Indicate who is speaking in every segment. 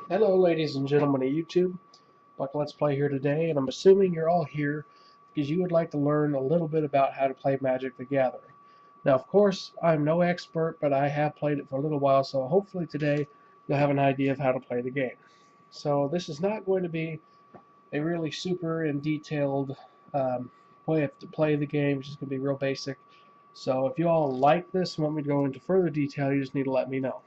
Speaker 1: Hello ladies and gentlemen of YouTube, Buck Let's Play here today, and I'm assuming you're all here because you would like to learn a little bit about how to play Magic the Gathering. Now of course, I'm no expert, but I have played it for a little while, so hopefully today you'll have an idea of how to play the game. So this is not going to be a really super and detailed way to play the game, it's just going to be real basic. So if you all like this and want me to go into further detail, you just need to let me know.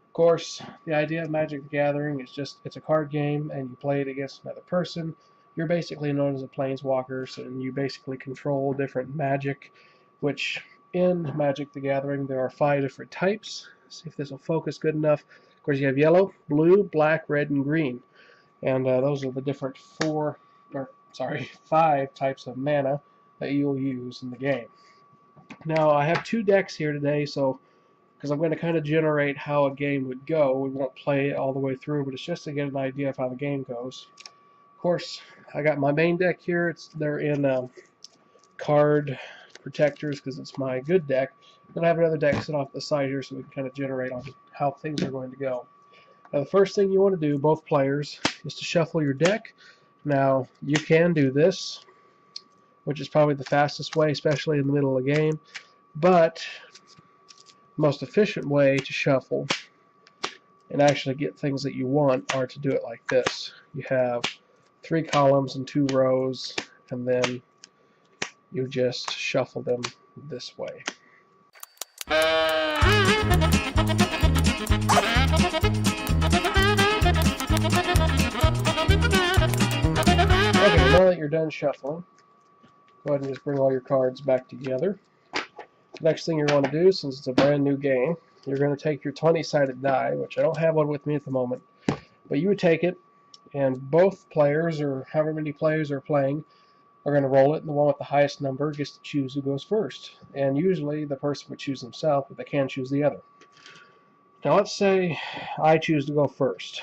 Speaker 1: Of course, the idea of Magic the Gathering is just it's a card game and you play it against another person. You're basically known as a planeswalker, and you basically control different magic, which in Magic the Gathering there are 5 different types. Let's see if this will focus good enough. Of course, you have yellow, blue, black, red, and green. And those are the different 5 types of mana that you'll use in the game. Now, I have 2 decks here today, so because I'm going to kind of generate how a game would go. We won't play it all the way through, but it's just to get an idea of how the game goes. Of course, I got my main deck here. They're in card protectors because it's my good deck. Then I have another deck set off the side here so we can kind of generate on how things are going to go. Now, the first thing you want to do, both players, is to shuffle your deck. Now, you can do this, which is probably the fastest way, especially in the middle of the game. But most efficient way to shuffle and actually get things that you want are to do it like this. You have 3 columns and 2 rows, and then you just shuffle them this way. Okay, now that you're done shuffling, go ahead and just bring all your cards back together. Next thing you're going to do, since it's a brand new game, you're going to take your 20-sided die, which I don't have one with me at the moment, but you would take it, and both players, or however many players are playing, are going to roll it, and the one with the highest number gets to choose who goes first. And usually the person would choose themselves, but they can choose the other. Now let's say I choose to go first.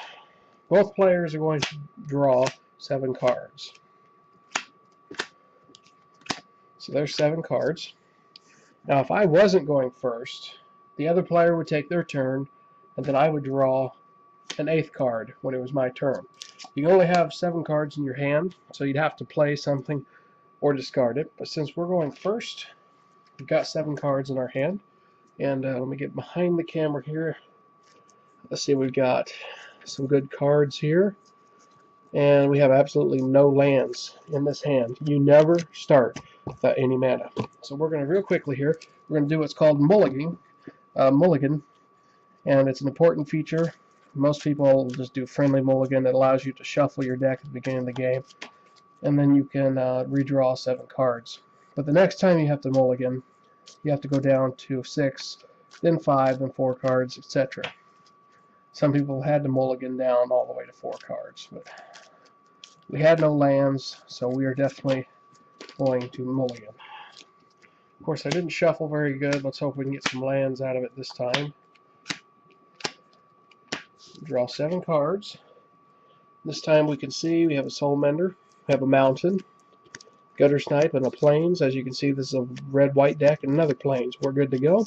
Speaker 1: Both players are going to draw 7 cards. So there's 7 cards. Now, if I wasn't going first, the other player would take their turn, and then I would draw an 8th card when it was my turn. You can only have 7 cards in your hand, so you'd have to play something or discard it. But since we're going first, we've got 7 cards in our hand. And let me get behind the camera here. Let's see, we've got some good cards here. And we have absolutely no lands in this hand. You never start without any mana. So we're going to real quickly here, we're going to do what's called mulligan, and it's an important feature. Most people just do friendly mulligan. It allows you to shuffle your deck at the beginning of the game, and then you can redraw 7 cards. But the next time you have to mulligan, you have to go down to 6, then 5, then 4 cards, etc. Some people had to mulligan down all the way to 4 cards, but we had no lands, so we are definitely going to mulligan. Of course, I didn't shuffle very good. Let's hope we can get some lands out of it this time. Draw 7 cards. This time we can see we have a Soul Mender, we have a Mountain, Gutter Snipe, and a Plains. As you can see, this is a red-white deck and another Plains. We're good to go.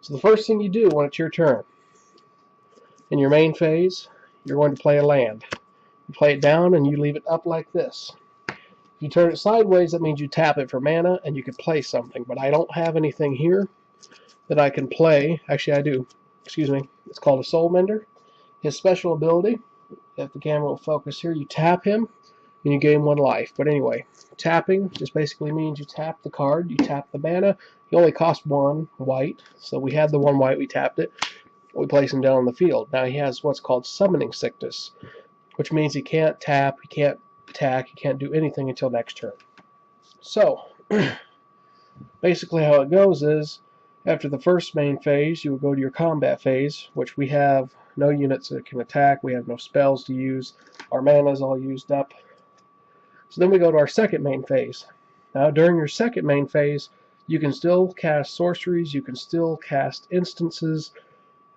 Speaker 1: So the first thing you do when it's your turn, in your main phase, you're going to play a land. You play it down and you leave it up like this. If you turn it sideways, that means you tap it for mana and you can play something. But I don't have anything here that I can play. Actually, I do. Excuse me. It's called a Soul Mender. His special ability, if the camera will focus here, you tap him and you gain 1 life. But anyway, tapping just basically means you tap the card, you tap the mana. He only costs 1 white. So we had the 1 white, we tapped it. We place him down on the field. Now he has what's called Summoning Sickness, which means he can't tap, he can't attack, he can't do anything until next turn. So, basically how it goes is, after the first main phase, you will go to your combat phase, which we have no units that can attack, we have no spells to use, our mana is all used up. So then we go to our second main phase. Now, during your second main phase, you can still cast sorceries, you can still cast instances,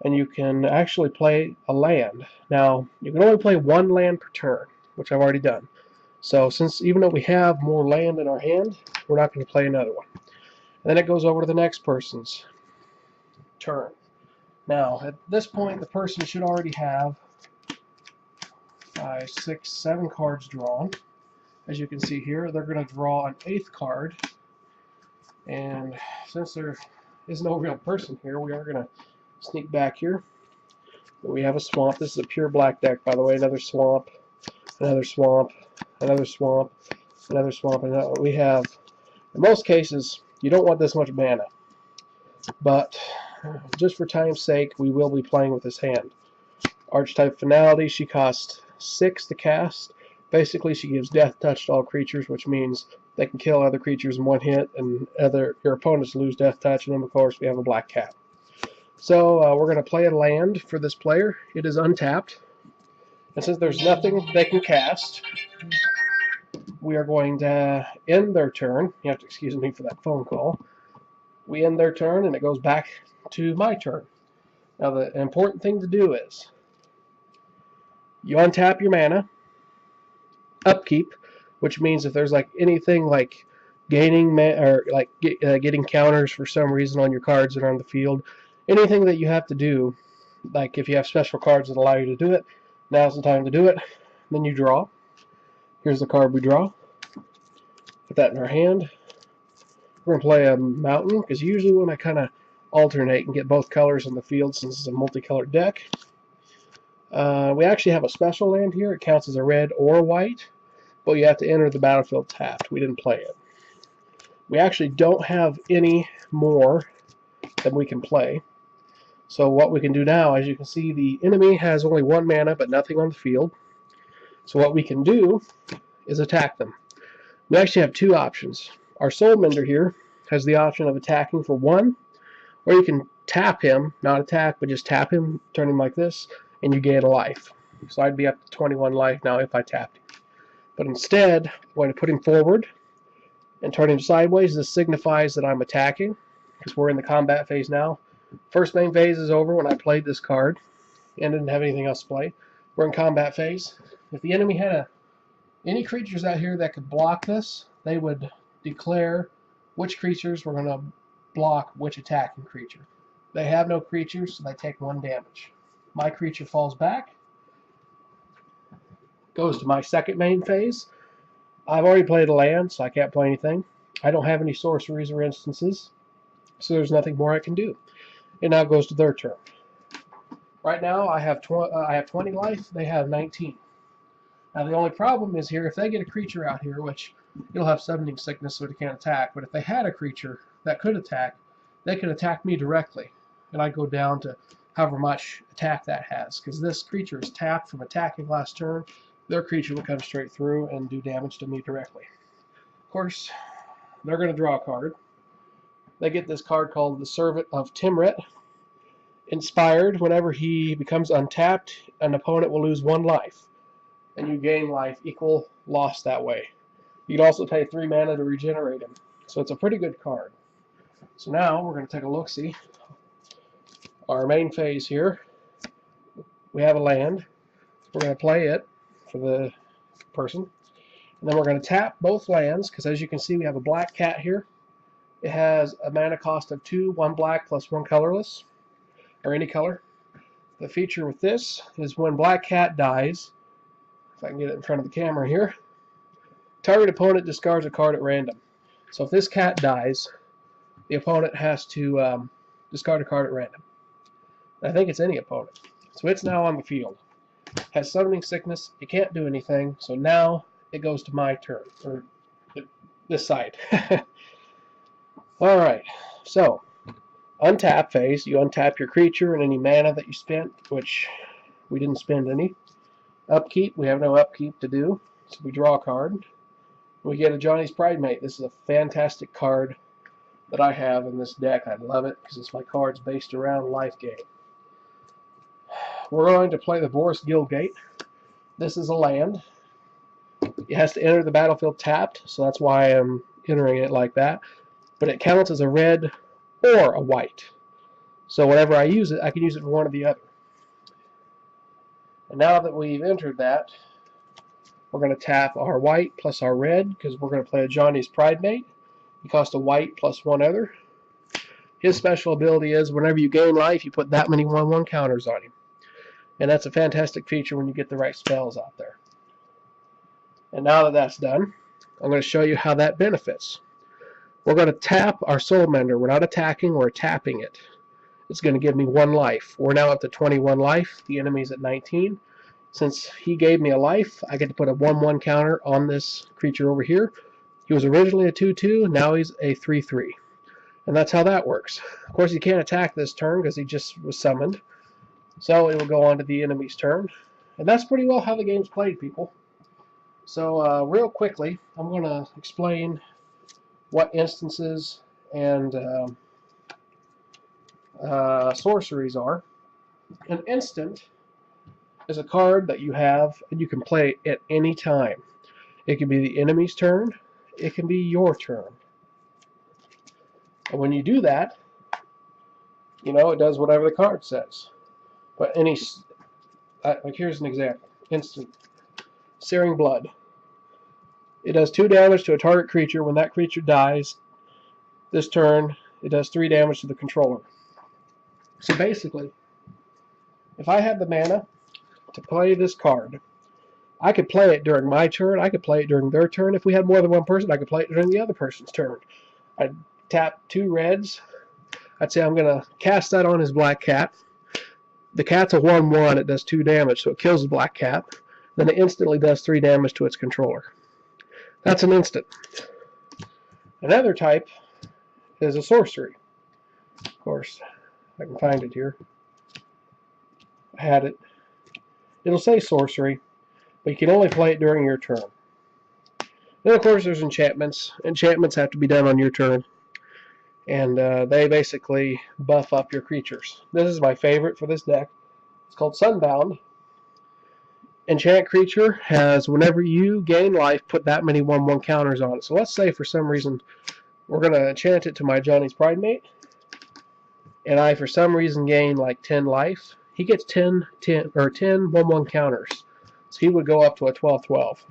Speaker 1: and you can actually play a land. Now, you can only play 1 land per turn, which I've already done. So, even though we have more land in our hand, we're not going to play another one. And then it goes over to the next person's turn. Now, at this point, the person should already have 5, 6, 7 cards drawn. As you can see here, they're going to draw an 8th card. And since there is no real person here, we are going to sneak back here. We have a swamp. This is a pure black deck, by the way. Another swamp, another swamp, another swamp, another swamp. And we have, in most cases, you don't want this much mana. But just for time's sake, we will be playing with this hand. Archetype Finality, she costs 6 to cast. Basically, she gives Death Touch to all creatures, which means they can kill other creatures in one hit, and your opponents lose Death Touch, and then, of course, we have a black cat. So, we're going to play a land for this player. It is untapped. And since there's nothing they can cast, we are going to end their turn. You have to excuse me for that phone call. We end their turn, and it goes back to my turn. Now, the important thing to do is you untap your mana, upkeep, which means if there's like anything like gaining or like getting counters for some reason on your cards that are on the field, anything that you have to do, like if you have special cards that allow you to do it, now's the time to do it. Then you draw. Here's the card we draw. Put that in our hand. We're going to play a mountain, because usually when I kind of alternate and get both colors on the field, since it's a multicolored deck. We actually have a special land here. It counts as a red or white, but you have to enter the battlefield tapped. We didn't play it. We actually don't have any more than we can play. So what we can do now, as you can see, the enemy has only 1 mana, but nothing on the field. So what we can do is attack them. We actually have 2 options. Our Soul Mender here has the option of attacking for 1, or you can tap him, not attack, but just tap him, turn him like this, and you gain a life. So I'd be up to 21 life now if I tapped him. But instead, I'm going to put him forward and turn him sideways. This signifies that I'm attacking, because we're in the combat phase now. First main phase is over when I played this card and didn't have anything else to play. We're in combat phase. If the enemy had any creatures out here that could block this, they would declare which creatures were going to block which attacking creature. They have no creatures, so they take 1 damage. My creature falls back, goes to my second main phase. I've already played a land, so I can't play anything. I don't have any sorceries or instances, so there's nothing more I can do. It now goes to their turn. Right now, I have 20 life. They have 19. Now, the only problem is here, if they get a creature out here, which it'll have Summoning Sickness, so it can't attack, but if they had a creature that could attack, they could attack me directly, and I'd go down to however much attack that has, because this creature is tapped from attacking last turn. Their creature will come straight through and do damage to me directly. Of course, they're going to draw a card. They get this card called the Servant of Timret. Inspired, whenever he becomes untapped, an opponent will lose 1 life, and you gain life equal loss that way. You can also pay 3 mana to regenerate him. So it's a pretty good card. So now we're going to take a look-see. Our main phase here, we have a land. We're going to play it for the person. And then we're going to tap both lands, because as you can see, we have a black cat here. It has a mana cost of 2, 1 black plus 1 colorless, or any color. The feature with this is when black cat dies, if I can get it in front of the camera here, target opponent discards a card at random. So if this cat dies, the opponent has to discard a card at random. I think it's any opponent. So it's now on the field. Has Summoning Sickness. It can't do anything. So now it goes to my turn, or this side. Alright, so untap phase. You untap your creature and any mana that you spent, which we didn't spend any. Upkeep. We have no upkeep to do. So we draw a card. We get a Johnny's Pride Mate. This is a fantastic card that I have in this deck. I love it because it's my cards based around life gain. We're going to play the Boris Guildgate. This is a land. It has to enter the battlefield tapped, so that's why I'm entering it like that. But it counts as a red or a white. So whenever I use it, I can use it for one or the other. And now that we've entered that, we're going to tap our white plus our red, because we're going to play a Johnny's Pride Mate. He costs a white plus 1 other. His special ability is whenever you gain life, you put that many 1/1 counters on him. And that's a fantastic feature when you get the right spells out there. And now that that's done, I'm going to show you how that benefits. We're going to tap our Soul Mender. We're not attacking, we're tapping it. It's going to give me 1 life. We're now up to 21 life. The enemy's at 19. Since he gave me a life, I get to put a 1/1 counter on this creature over here. He was originally a 2/2, now he's a 3/3. And that's how that works. Of course, you can't attack this turn because he just was summoned. So it will go on to the enemy's turn. And that's pretty well how the game's played, people. So real quickly, I'm going to explain what instances and sorceries are. An instant is a card that you have and you can play at any time. It can be the enemy's turn. It can be your turn. And when you do that, you know, it does whatever the card says. But like here's an example. Instant. Searing Blood. It does 2 damage to a target creature. When that creature dies, this turn, it does 3 damage to the controller. So basically, if I had the mana to play this card, I could play it during my turn, I could play it during their turn. If we had more than one person, I could play it during the other person's turn. I'd tap 2 reds. I'd say I'm going to cast that on his black cat. The cat's a 1/1, it does 2 damage, so it kills the black cat. Then it instantly does 3 damage to its controller. That's an instant. Another type is a sorcery. Of course, I can find it here. I had it. It'll say sorcery, but you can only play it during your turn. Then, of course, there's enchantments. Enchantments have to be done on your turn, and they basically buff up your creatures. This is my favorite for this deck. It's called Sunbound. Enchant creature has, whenever you gain life, put that many 1/1 counters on it. So let's say for some reason we're going to enchant it to my Johnny's Pridemate, and I for some reason gain like 10 life. He gets 10 1/1 counters. So he would go up to a 12/12.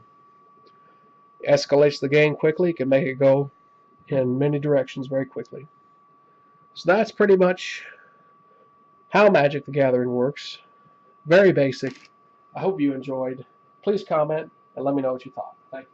Speaker 1: Escalates the game quickly, can make it go in many directions very quickly. So that's pretty much how Magic the Gathering works. Very basic. I hope you enjoyed. Please comment and let me know what you thought. Thank you.